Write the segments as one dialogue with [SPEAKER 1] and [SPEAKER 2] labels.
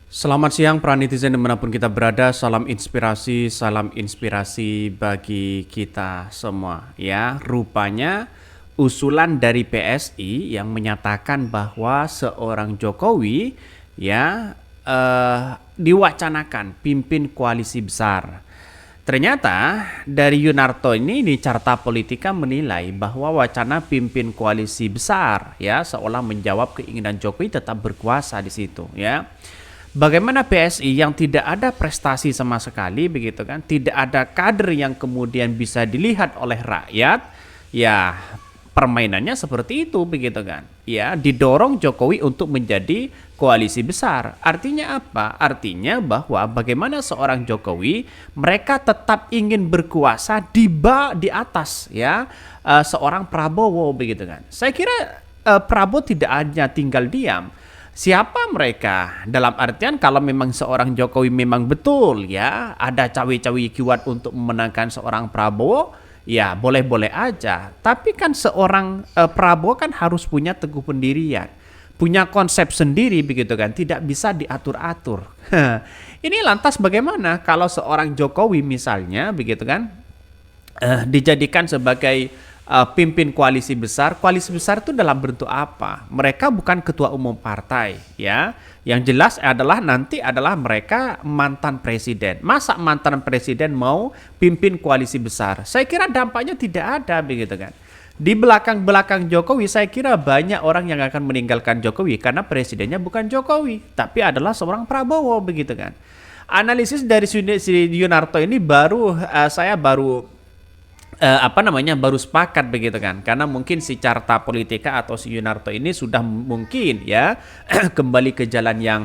[SPEAKER 1] Selamat siang para netizen dimanapun kita berada, salam inspirasi bagi kita semua ya. Rupanya usulan dari PSI yang menyatakan bahwa seorang Jokowi ya diwacanakan pimpin koalisi besar. Ternyata dari Yunarto ini di Carta Politika menilai bahwa wacana pimpin koalisi besar ya seolah menjawab keinginan Jokowi tetap berkuasa di situ ya. Bagaimana PSI yang tidak ada prestasi sama sekali begitu kan, tidak ada kader yang kemudian bisa dilihat oleh rakyat, ya permainannya seperti itu begitu kan. Ya, didorong Jokowi untuk menjadi koalisi besar. Artinya apa? Artinya bahwa bagaimana seorang Jokowi mereka tetap ingin berkuasa di atas ya seorang Prabowo begitu kan. Saya kira Prabowo tidak hanya tinggal diam. Siapa mereka? Dalam artian kalau memang seorang Jokowi memang betul ya ada cawe-cawe kiwat untuk memenangkan seorang Prabowo, ya boleh-boleh aja. Tapi kan seorang Prabowo kan harus punya teguh pendirian, punya konsep sendiri begitu kan, tidak bisa diatur-atur. Ini lantas bagaimana kalau seorang Jokowi misalnya begitu kan dijadikan sebagai pimpin koalisi besar itu dalam bentuk apa? Mereka bukan ketua umum partai, ya. Yang jelas adalah nanti adalah mereka mantan presiden. Masa mantan presiden mau pimpin koalisi besar? Saya kira dampaknya tidak ada, begitu kan. Di belakang-belakang Jokowi, saya kira banyak orang yang akan meninggalkan Jokowi karena presidennya bukan Jokowi, tapi adalah seorang Prabowo, begitu kan. Analisis dari Yunarto ini saya baru baru sepakat begitu kan, karena mungkin si Carta Politika atau si Yunarto ini sudah mungkin ya kembali ke jalan yang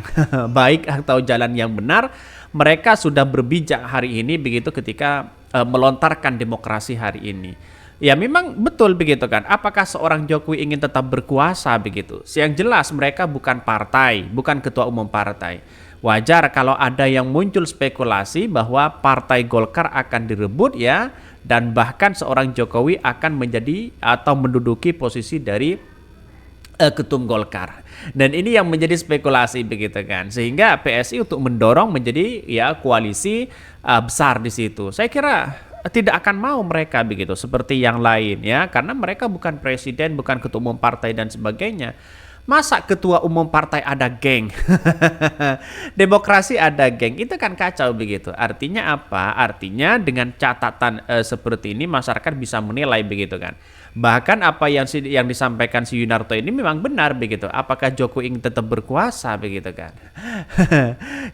[SPEAKER 1] baik atau jalan yang benar. Mereka sudah berbijak hari ini begitu ketika melontarkan demokrasi hari ini. Ya memang betul begitu kan. Apakah seorang Jokowi ingin tetap berkuasa begitu? Yang jelas mereka bukan partai, bukan ketua umum partai. Wajar kalau ada yang muncul spekulasi bahwa Partai Golkar akan direbut ya, dan bahkan seorang Jokowi akan menjadi atau menduduki posisi dari ketum Golkar. Dan ini yang menjadi spekulasi begitu kan. Sehingga PSI untuk mendorong menjadi ya koalisi besar di situ. Saya kira tidak akan mau mereka begitu seperti yang lain ya, karena mereka bukan presiden, bukan ketua umum partai dan sebagainya. Masa ketua umum partai ada geng? Demokrasi ada geng, itu kan kacau begitu. Artinya apa? Artinya dengan catatan seperti ini masyarakat bisa menilai begitu kan. Bahkan apa yang disampaikan si Yunarto ini memang benar begitu. Apakah Jokowi ingin tetap berkuasa begitu kan?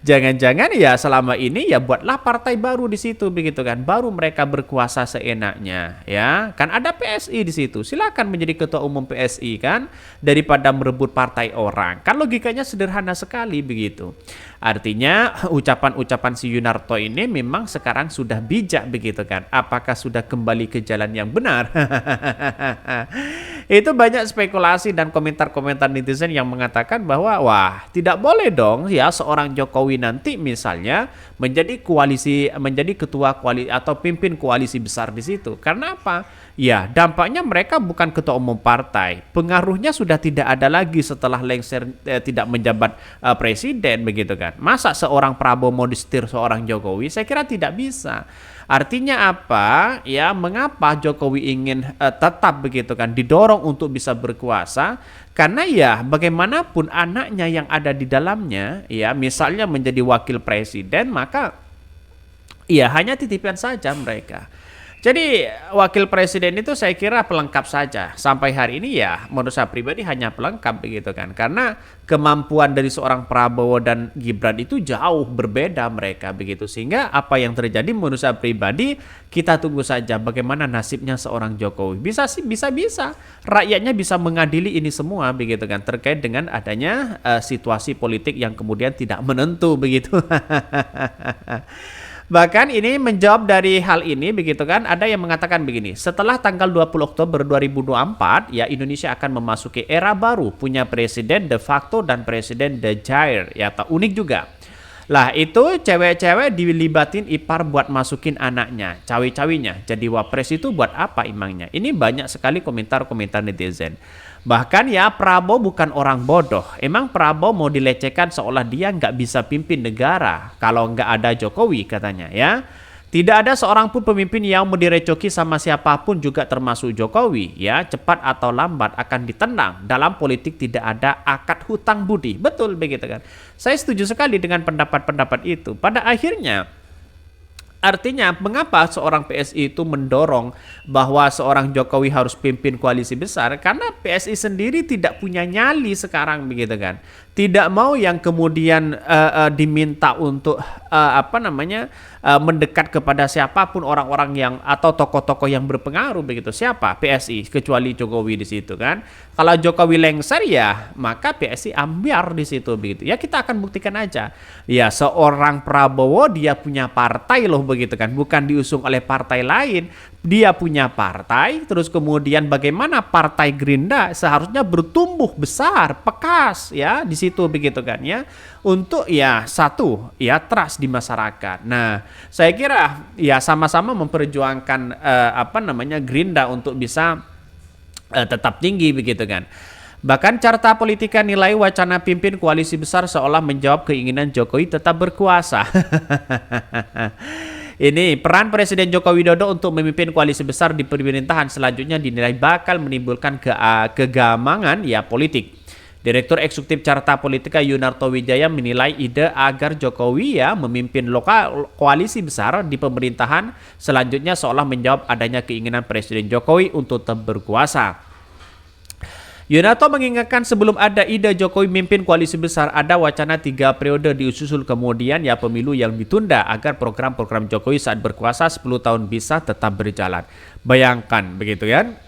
[SPEAKER 1] Jangan-jangan ya selama ini ya buatlah partai baru di situ begitu kan. Baru mereka berkuasa seenaknya ya. Kan ada PSI di situ. Silakan menjadi ketua umum PSI kan, daripada merebut partai orang. Kan logikanya sederhana sekali begitu. Artinya ucapan-ucapan si Yunarto ini memang sekarang sudah bijak begitu kan. Apakah sudah kembali ke jalan yang benar? Itu banyak spekulasi dan komentar-komentar netizen yang mengatakan bahwa wah tidak boleh dong ya seorang Jokowi nanti misalnya menjadi ketua koalisi atau pimpin koalisi besar di situ. Karena apa? Ya dampaknya mereka bukan ketua umum partai. Pengaruhnya sudah tidak ada lagi setelah lengser tidak menjabat presiden begitu kan. Masa seorang Prabowo mau disetir seorang Jokowi? Saya kira tidak bisa. Artinya apa? Ya, mengapa Jokowi ingin tetap begitu kan didorong untuk bisa berkuasa? Karena ya bagaimanapun anaknya yang ada di dalamnya ya misalnya menjadi wakil presiden, maka ya hanya titipan saja mereka. Jadi wakil presiden itu saya kira pelengkap saja. Sampai hari ini ya menurut saya pribadi hanya pelengkap begitu kan. Karena kemampuan dari seorang Prabowo dan Gibran itu jauh berbeda mereka begitu. Sehingga apa yang terjadi menurut saya pribadi kita tunggu saja bagaimana nasibnya seorang Jokowi. Bisa sih bisa rakyatnya bisa mengadili ini semua begitu kan, terkait dengan adanya situasi politik yang kemudian tidak menentu begitu. Bahkan ini menjawab dari hal ini begitu kan, ada yang mengatakan begini, setelah tanggal 20 Oktober 2024 ya Indonesia akan memasuki era baru, punya presiden de facto dan presiden de jure ya, atau unik juga. Lah itu cewek-cewek dilibatin ipar buat masukin anaknya, cawi-cawinya. Jadi wapres itu buat apa emangnya? Ini banyak sekali komentar-komentar netizen. Bahkan ya Prabowo bukan orang bodoh. Emang Prabowo mau dilecehkan seolah dia nggak bisa pimpin negara kalau nggak ada Jokowi katanya ya. Tidak ada seorang pun pemimpin yang mau direcoki sama siapapun juga termasuk Jokowi ya. Cepat atau lambat akan ditendang. Dalam politik tidak ada akad hutang budi. Betul begitu kan. Saya setuju sekali dengan pendapat-pendapat itu. Pada akhirnya artinya, mengapa seorang PSI itu mendorong bahwa seorang Jokowi harus pimpin koalisi besar? Karena PSI sendiri tidak punya nyali sekarang begitu kan. Tidak mau yang kemudian diminta untuk mendekat kepada siapapun orang-orang yang atau tokoh-tokoh yang berpengaruh begitu. Siapa? PSI kecuali Jokowi di situ kan. Kalau Jokowi lengser ya maka PSI ambiar di situ begitu. Ya kita akan buktikan aja. Ya seorang Prabowo dia punya partai loh begitu kan, bukan diusung oleh partai lain. Dia punya partai, terus kemudian bagaimana partai Gerindra seharusnya bertumbuh besar, pekas ya di situ begitu kan ya. Untuk ya satu ya trust di masyarakat. Nah, saya kira ya sama-sama memperjuangkan Gerindra untuk bisa tetap tinggi begitu kan. Bahkan Carta Politika nilai wacana pimpin koalisi besar seolah menjawab keinginan Jokowi tetap berkuasa. Ini peran Presiden Joko Widodo untuk memimpin koalisi besar di pemerintahan selanjutnya dinilai bakal menimbulkan kegamangan ya politik. Direktur Eksekutif Carta Politika Yunarto Wijaya menilai ide agar Jokowi ya memimpin koalisi besar di pemerintahan selanjutnya seolah menjawab adanya keinginan Presiden Jokowi untuk tetap berkuasa. Yunarto mengingatkan sebelum ada ide Jokowi memimpin koalisi besar, ada wacana 3 periode disusul kemudian ya pemilu yang ditunda agar program-program Jokowi saat berkuasa 10 tahun bisa tetap berjalan. Bayangkan begitu kan,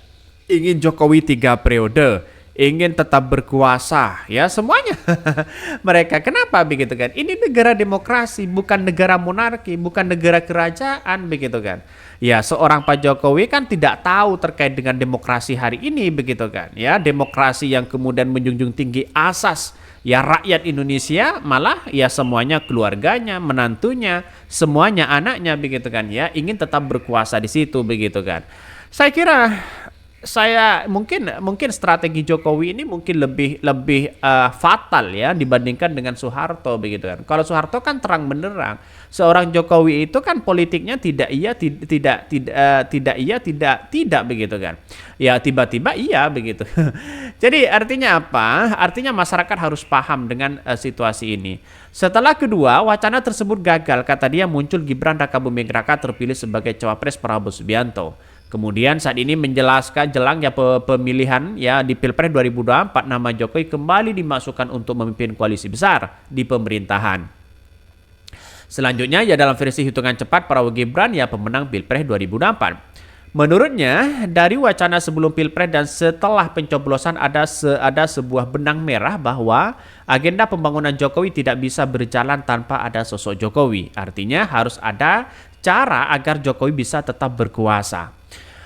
[SPEAKER 1] ingin Jokowi 3 periode, ingin tetap berkuasa, ya semuanya. Mereka kenapa begitu kan? Ini negara demokrasi, bukan negara monarki, bukan negara kerajaan begitu kan. Ya seorang Pak Jokowi kan tidak tahu terkait dengan demokrasi hari ini begitu kan. Ya demokrasi yang kemudian menjunjung tinggi asas ya rakyat Indonesia, malah ya semuanya keluarganya, menantunya, semuanya anaknya begitu kan ya ingin tetap berkuasa di situ begitu kan. Saya kira mungkin strategi Jokowi ini mungkin lebih fatal ya dibandingkan dengan Soeharto begitu kan. Kalau Soeharto kan terang benderang, seorang Jokowi itu kan politiknya tidak begitu kan. Ya tiba-tiba iya begitu. Jadi artinya apa? Artinya masyarakat harus paham dengan situasi ini. Setelah kedua wacana tersebut gagal, kata dia muncul Gibran Rakabuming Raka terpilih sebagai cawapres Prabowo Subianto. Kemudian saat ini menjelaskan jelang ya pemilihan ya di Pilpres 2024 nama Jokowi kembali dimasukkan untuk memimpin koalisi besar di pemerintahan. Selanjutnya ya dalam versi hitungan cepat Prabowo Gibran ya pemenang Pilpres 2024. Menurutnya dari wacana sebelum Pilpres dan setelah pencoblosan ada sebuah benang merah bahwa agenda pembangunan Jokowi tidak bisa berjalan tanpa ada sosok Jokowi. Artinya harus ada cara agar Jokowi bisa tetap berkuasa.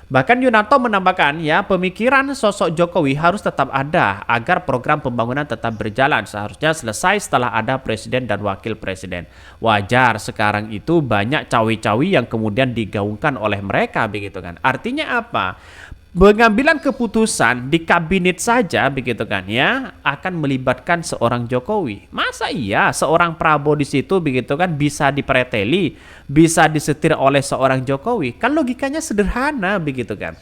[SPEAKER 1] Bahkan Yunarto menambahkan ya pemikiran sosok Jokowi harus tetap ada agar program pembangunan tetap berjalan, seharusnya selesai setelah ada presiden dan wakil presiden. Wajar sekarang itu banyak cawi-cawi yang kemudian digaungkan oleh mereka begitu kan. Artinya apa? Pengambilan keputusan di kabinet saja begitu kan ya akan melibatkan seorang Jokowi. Masa iya seorang Prabowo di situ begitu kan bisa dipreteli, bisa disetir oleh seorang Jokowi? Kan logikanya sederhana begitu kan.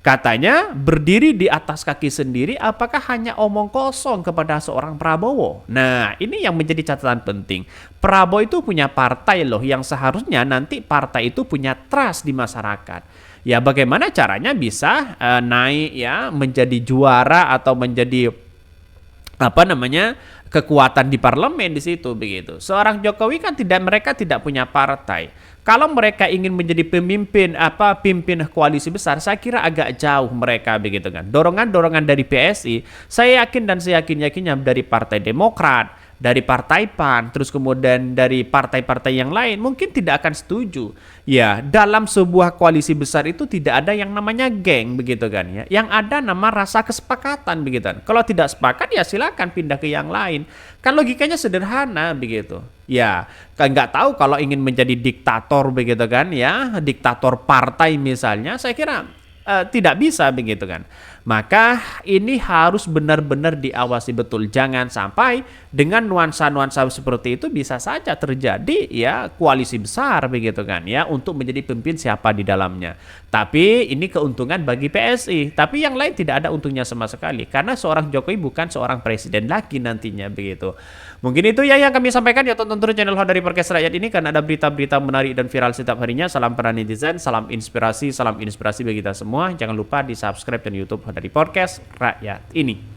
[SPEAKER 1] Katanya berdiri di atas kaki sendiri apakah hanya omong kosong kepada seorang Prabowo? Nah ini yang menjadi catatan penting. Prabowo itu punya partai loh yang seharusnya nanti partai itu punya trust di masyarakat. Ya bagaimana caranya bisa naik ya menjadi juara atau menjadi kekuatan di parlemen di situ begitu. Seorang Jokowi kan mereka tidak punya partai. Kalau mereka ingin menjadi pimpin koalisi besar, saya kira agak jauh mereka begitu kan. Dorongan dari PSI, saya yakin dan saya yakinnya dari Partai Demokrat, dari Partai PAN, terus kemudian dari partai-partai yang lain mungkin tidak akan setuju. Ya, dalam sebuah koalisi besar itu tidak ada yang namanya geng begitu kan ya. Yang ada nama rasa kesepakatan begitu kan. Kalau tidak sepakat ya silakan pindah ke yang lain. Kan logikanya sederhana begitu. Ya, kan nggak tahu kalau ingin menjadi diktator begitu kan ya, diktator partai misalnya, saya kira tidak bisa begitu kan. Maka ini harus benar-benar diawasi betul. Jangan sampai dengan nuansa-nuansa seperti itu bisa saja terjadi ya koalisi besar begitu kan ya untuk menjadi pemimpin siapa di dalamnya. Tapi ini keuntungan bagi PSI. Tapi yang lain tidak ada untungnya sama sekali karena seorang Jokowi bukan seorang presiden lagi nantinya begitu. Mungkin itu ya yang kami sampaikan ya, tonton terus channel Hot dari Podcast Rakyat ini karena ada berita-berita menarik dan viral setiap harinya. Salam para netizen, salam inspirasi bagi kita semua. Jangan lupa di subscribe dan YouTube Hot dari Podcast Rakyat ini.